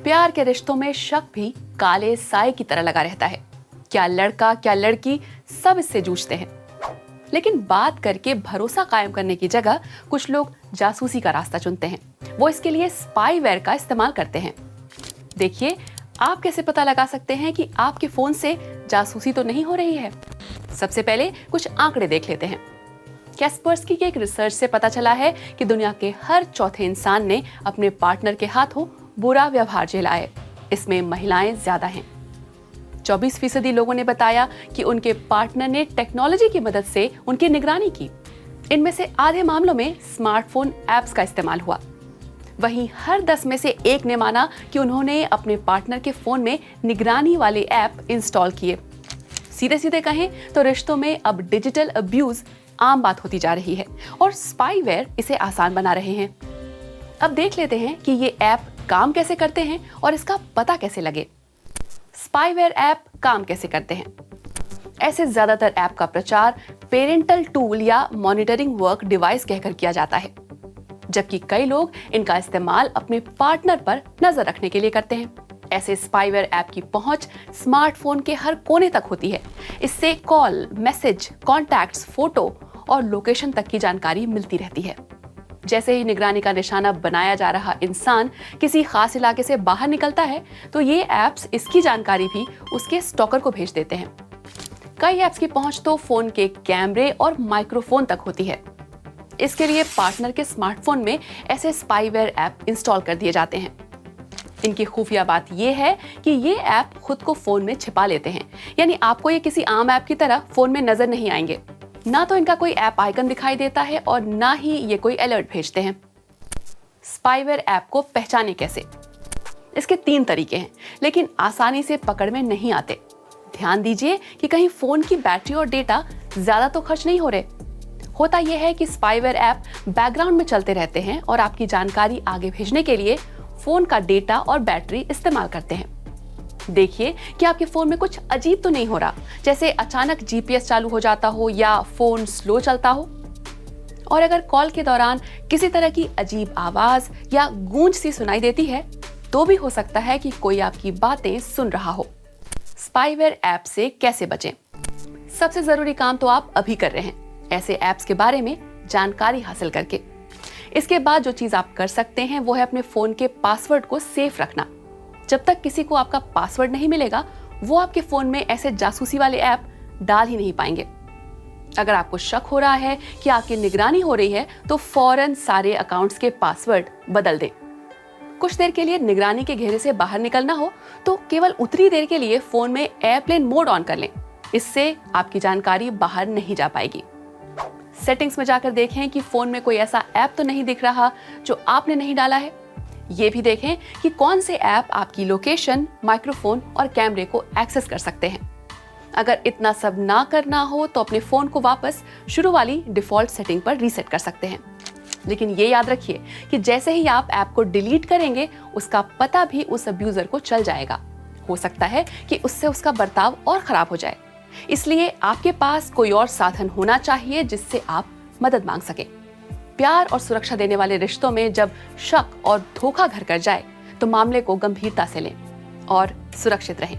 प्यार के रिश्तों में शक भी काले साए की तरह लगा रहता है। क्या लड़का क्या लड़की, सब इससे जूझते हैं। लेकिन बात करके भरोसा कायम करने की जगह कुछ लोग जासूसी का रास्ता चुनते हैं। वो इसके लिए स्पाईवेयर का इस्तेमाल करते हैं। देखिए, आप कैसे पता लगा सकते हैं कि आपके फोन से जासूसी तो नहीं हो रही है। सबसे पहले कुछ आंकड़े देख लेते हैं। कैस्पर्सकी के एक रिसर्च से पता चला है कि दुनिया के हर चौथे इंसान ने अपने पार्टनर के हाथों बुरा व्यवहार झेला है। इसमें महिलाएं ज्यादा हैं। 24% लोगों ने बताया कि उनके पार्टनर ने टेक्नोलॉजी की मदद से उनकी निगरानी की। इनमें से आधे मामलों में स्मार्टफोन ऐप्स का इस्तेमाल हुआ। वहीं हर 10 में से एक ने माना कि उन्होंने अपने पार्टनर के फोन में निगरानी वाले ऐप इंस्टॉल किए। सीधे सीधे कहें तो रिश्तों में अब डिजिटल अब्यूज आम बात होती जा रही है और स्पाईवेयर इसे आसान बना रहे हैं। अब देख लेते हैं कि ये ऐप काम कैसे करते हैं और इसका पता कैसे लगे। स्पाईवेयर ऐप काम कैसे करते हैं? ऐसे ज्यादातर ऐप का प्रचार पेरेंटल टूल या मॉनिटरिंग वर्क डिवाइस कहकर किया जाता है, जबकि कई लोग इनका इस्तेमाल अपने पार्टनर पर नजर रखने के लिए करते हैं। ऐसे स्पाईवेयर ऐप की पहुंच स्मार्टफोन के हर कोने तक होती है। इससे कॉल, मैसेज, कॉन्टैक्ट्स, फोटो और लोकेशन तक की जानकारी मिलती रहती है। जैसे ही निगरानी का निशाना बनाया जा रहा इंसान किसी खास इलाके से बाहर निकलता है, तो ये ऐप्स इसकी जानकारी भी उसके स्टॉकर को भेज देते हैं। कई ऐप्स की पहुंच तो फोन के कैमरे और माइक्रोफोन तक होती है। इसके लिए पार्टनर के स्मार्टफोन में ऐसे स्पाईवेयर ऐप इंस्टॉल कर दिए जाते हैं। इनकी खुफिया बात यह है कि ये ऐप खुद को फोन में छिपा लेते हैं, यानी आपको ये किसी आम ऐप की तरह फोन में नजर नहीं आएंगे। ना तो इनका कोई ऐप आइकन दिखाई देता है और ना ही ये कोई अलर्ट भेजते हैं। स्पाईवेयर ऐप को पहचाने कैसे? इसके 3 तरीके हैं, लेकिन आसानी से पकड़ में नहीं आते। ध्यान दीजिए कि कहीं फोन की बैटरी और डेटा ज्यादा तो खर्च नहीं हो रहे। होता यह है कि स्पाईवेयर ऐप बैकग्राउंड में चलते रहते हैं और आपकी जानकारी आगे भेजने के लिए फोन का डेटा और बैटरी इस्तेमाल करते हैं। देखिए कि आपके फोन में कुछ अजीब तो नहीं हो रहा, जैसे अचानक जीपीएस चालू हो जाता हो या फोन स्लो चलता हो। और अगर कॉल के दौरान किसी तरह की अजीब आवाज या गूंज सी सुनाई देती है, तो भी हो सकता है कि कोई आपकी बातें सुन रहा हो। स्पाईवेयर ऐप से कैसे बचें? सबसे जरूरी काम तो आप अभी कर रहे हैं, ऐसे ऐप्स के बारे में जानकारी हासिल करके। इसके बाद जो चीज आप कर सकते हैं वो है अपने फोन के पासवर्ड को सेफ रखना। जब तक किसी को आपका पासवर्ड नहीं मिलेगा, वो आपके फोन में ऐसे जासूसी वाले ऐप डाल ही नहीं पाएंगे। अगर आपको शक हो रहा है कि आपकी निगरानी हो रही है, तो फौरन सारे अकाउंट्स के पासवर्ड बदल दें। कुछ देर के लिए निगरानी के घेरे से बाहर निकलना हो तो केवल उतनी देर के लिए फोन में एयरप्लेन मोड ऑन कर लें। इससे आपकी जानकारी बाहर नहीं जा पाएगी। सेटिंग्स में जाकर देखें कि फोन में कोई ऐसा ऐप तो नहीं दिख रहा जो आपने नहीं डाला है। ये भी देखें कि कौन से ऐप आपकी लोकेशन, माइक्रोफोन और कैमरे को एक्सेस कर सकते हैं। अगर इतना सब ना करना हो तो अपने फोन को वापस शुरू वाली डिफॉल्ट सेटिंग पर रीसेट कर सकते हैं। लेकिन ये याद रखिए कि जैसे ही आप ऐप को डिलीट करेंगे, उसका पता भी उस अब्यूजर को चल जाएगा। हो सकता है कि उससे उसका बर्ताव और खराब हो जाए। इसलिए आपके पास कोई और साधन होना चाहिए जिससे आप मदद मांग सकें। प्यार और सुरक्षा देने वाले रिश्तों में जब शक और धोखा घर कर जाए, तो मामले को गंभीरता से लें और सुरक्षित रहें।